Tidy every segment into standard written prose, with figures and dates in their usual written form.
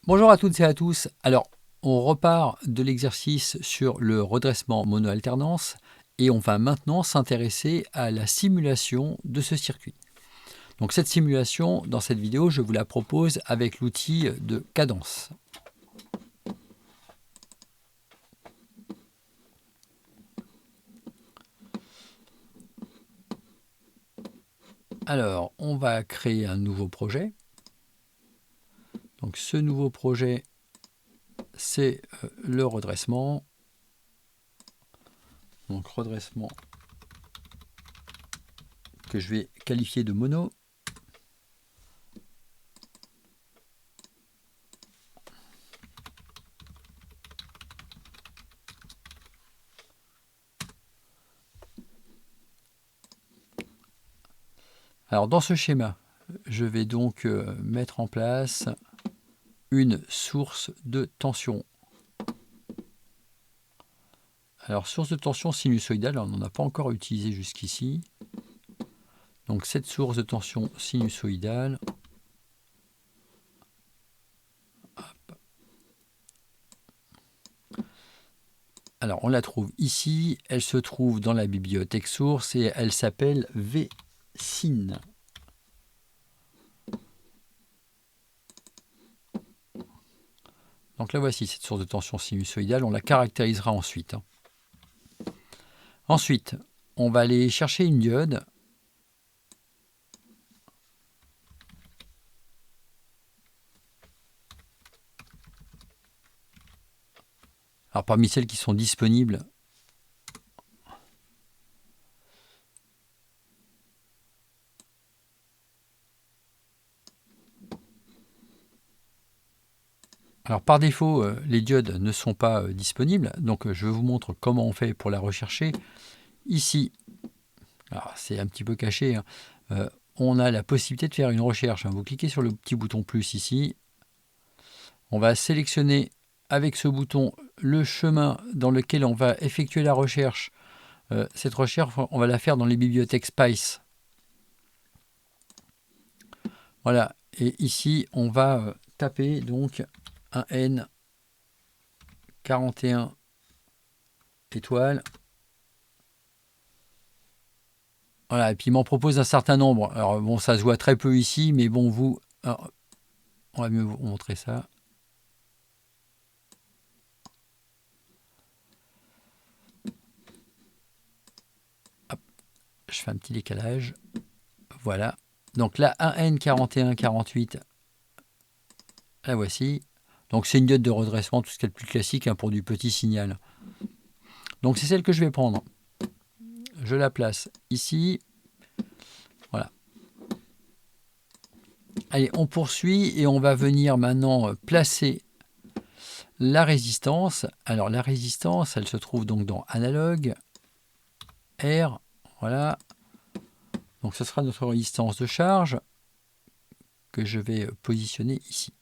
Bonjour à toutes et à tous. Alors, on repart de l'exercice sur le redressement mono-alternance et on va maintenant s'intéresser à la simulation de ce circuit. Donc cette simulation, dans cette vidéo, je vous la propose avec l'outil de Cadence. Alors, on va créer un nouveau projet. Donc ce nouveau projet, c'est le redressement. Donc redressement que je vais qualifier de mono. Alors dans ce schéma, je vais donc mettre en place une source de tension. Alors source de tension sinusoïdale, on n'en a pas encore utilisé jusqu'ici. Donc cette source de tension sinusoïdale, alors on la trouve ici, elle se trouve dans la bibliothèque source et elle s'appelle VSIN. Donc la voici, cette source de tension sinusoïdale, on la caractérisera ensuite. Ensuite, on va aller chercher une diode. Alors parmi celles qui sont disponibles, alors par défaut, les diodes ne sont pas disponibles, donc je vous montre comment on fait pour la rechercher. Ici, c'est un petit peu caché, hein, on a la possibilité de faire une recherche. Vous cliquez sur le petit bouton plus ici, on va sélectionner avec ce bouton le chemin dans lequel on va effectuer la recherche. Cette recherche, on va la faire dans les bibliothèques SPICE. Voilà, et ici on va taper donc un N41 étoiles. Voilà, et puis il m'en propose un certain nombre. Alors bon, ça se voit très peu ici, mais bon, vous, alors, on va mieux vous montrer ça. Hop, je fais un petit décalage. Voilà. Donc là, un N4148, la voici. Donc c'est une diode de redressement, tout ce qui est le plus classique, hein, pour du petit signal. Donc c'est celle que je vais prendre. Je la place ici. Voilà. Allez, on poursuit et on va venir maintenant placer la résistance. Alors la résistance, elle se trouve donc dans analogue, R, voilà. Donc ce sera notre résistance de charge que je vais positionner ici.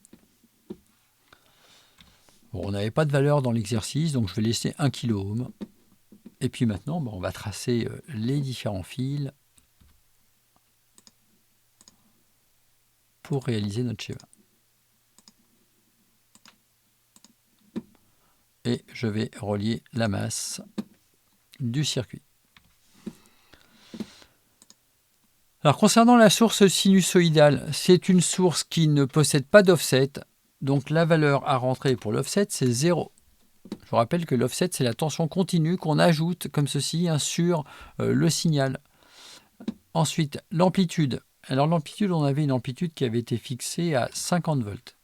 Bon, on n'avait pas de valeur dans l'exercice, donc je vais laisser 1 kΩ. Et puis maintenant, on va tracer les différents fils pour réaliser notre schéma. Et je vais relier la masse du circuit. Alors concernant la source sinusoïdale, c'est une source qui ne possède pas d'offset, donc la valeur à rentrer pour l'offset c'est 0. Je vous rappelle que l'offset c'est la tension continue qu'on ajoute comme ceci, hein, sur le signal. Ensuite l'amplitude. Alors l'amplitude, on avait une amplitude qui avait été fixée à 50 volts.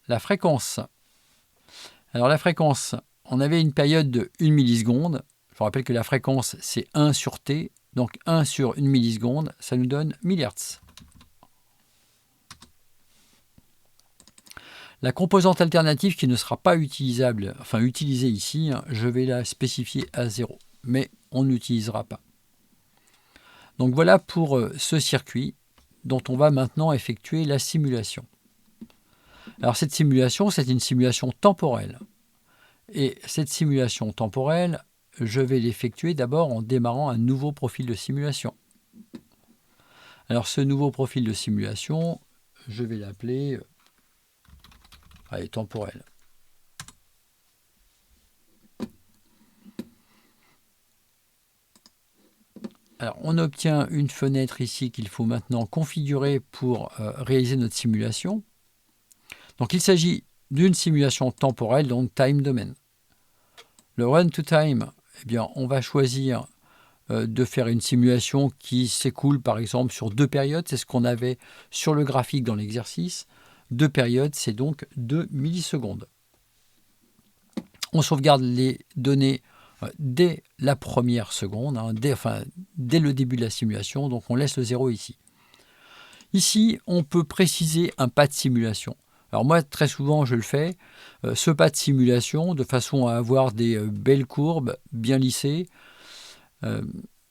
La fréquence. Alors la fréquence, on avait une période de 1 milliseconde. Je vous rappelle que la fréquence c'est 1 sur t. Donc 1 sur 1 milliseconde, ça nous donne 1000 Hz. La composante alternative qui ne sera pas utilisable, enfin utilisée ici, je vais la spécifier à 0, mais on n'utilisera pas. Donc voilà pour ce circuit dont on va maintenant effectuer la simulation. Alors cette simulation, c'est une simulation temporelle. Et cette simulation temporelle, je vais l'effectuer d'abord en démarrant un nouveau profil de simulation. Alors ce nouveau profil de simulation, je vais l'appeler temporel. Alors, on obtient une fenêtre ici qu'il faut maintenant configurer pour réaliser notre simulation. Donc, il s'agit d'une simulation temporelle, donc time domain. Le run to time, eh bien, on va choisir de faire une simulation qui s'écoule par exemple sur 2 périodes. C'est ce qu'on avait sur le graphique dans l'exercice. 2 périodes, c'est donc 2 millisecondes. On sauvegarde les données dès la première seconde, dès le début de la simulation, donc on laisse le 0 ici. Ici, on peut préciser un pas de simulation. Alors moi, très souvent, je le fais, ce pas de simulation, de façon à avoir des belles courbes, bien lissées,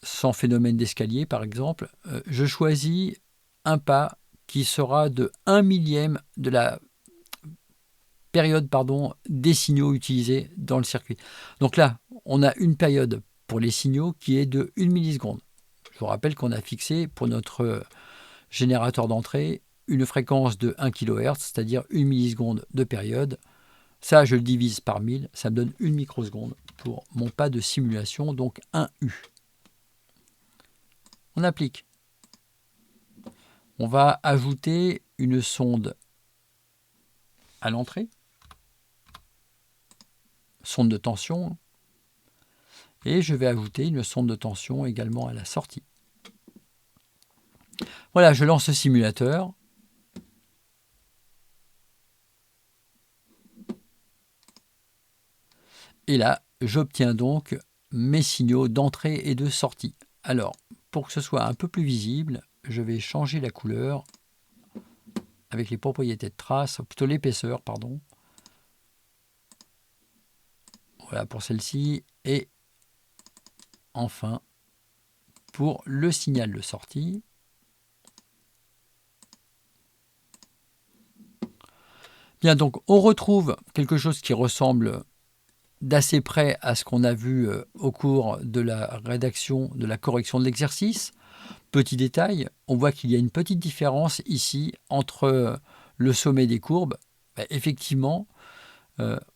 sans phénomène d'escalier, par exemple. Je choisis un pas qui sera de 1 millième de la période des signaux utilisés dans le circuit. Donc là, on a une période pour les signaux qui est de 1 milliseconde. Je vous rappelle qu'on a fixé pour notre générateur d'entrée une fréquence de 1 kHz, c'est-à-dire 1 milliseconde de période. Ça, je le divise par 1000, ça me donne 1 microseconde pour mon pas de simulation, donc 1 U. On applique. On va ajouter une sonde à l'entrée, sonde de tension, et je vais ajouter une sonde de tension également à la sortie. Voilà, je lance le simulateur. Et là, j'obtiens donc mes signaux d'entrée et de sortie. Alors, pour que ce soit un peu plus visible, je vais changer la couleur avec les propriétés de trace, ou plutôt l'épaisseur, pardon. Voilà pour celle-ci. Et enfin, pour le signal de sortie, bien, donc on retrouve quelque chose qui ressemble d'assez près à ce qu'on a vu au cours de la rédaction, de la correction de l'exercice. Petit détail, on voit qu'il y a une petite différence ici entre le sommet des courbes. Effectivement,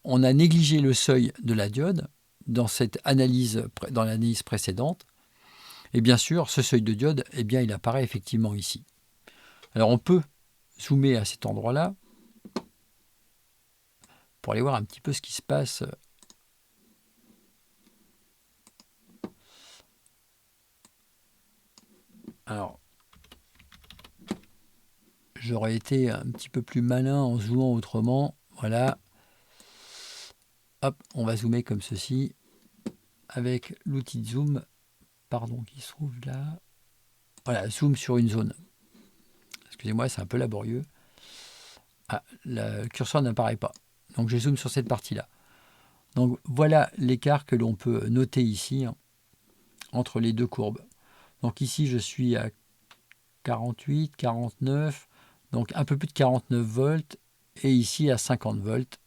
on a négligé le seuil de la diode dans l'analyse précédente. Et bien sûr, ce seuil de diode, eh bien, il apparaît effectivement ici. Alors on peut zoomer à cet endroit-là pour aller voir un petit peu ce qui se passe. Alors, j'aurais été un petit peu plus malin en zoomant autrement. Voilà. Hop, on va zoomer comme ceci avec l'outil de zoom, qui se trouve là. Voilà, zoom sur une zone. Excusez-moi, c'est un peu laborieux. Ah, le curseur n'apparaît pas. Donc je zoome sur cette partie-là. Donc voilà l'écart que l'on peut noter ici entre les deux courbes. Donc ici, je suis à 48, 49, donc un peu plus de 49 volts, et ici à 50 volts.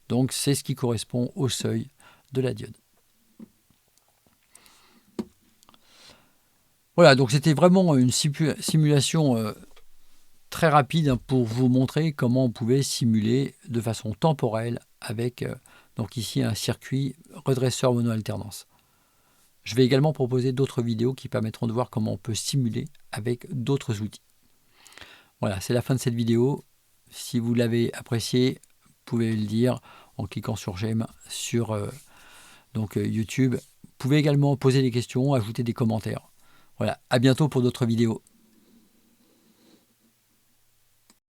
Donc c'est ce qui correspond au seuil de la diode. Voilà, donc c'était vraiment une simulation très rapide pour vous montrer comment on pouvait simuler de façon temporelle avec donc ici un circuit redresseur mono-alternance. Je vais également proposer d'autres vidéos qui permettront de voir comment on peut simuler avec d'autres outils. Voilà, c'est la fin de cette vidéo. Si vous l'avez apprécié, vous pouvez le dire en cliquant sur j'aime sur YouTube. Vous pouvez également poser des questions, ajouter des commentaires. Voilà, à bientôt pour d'autres vidéos.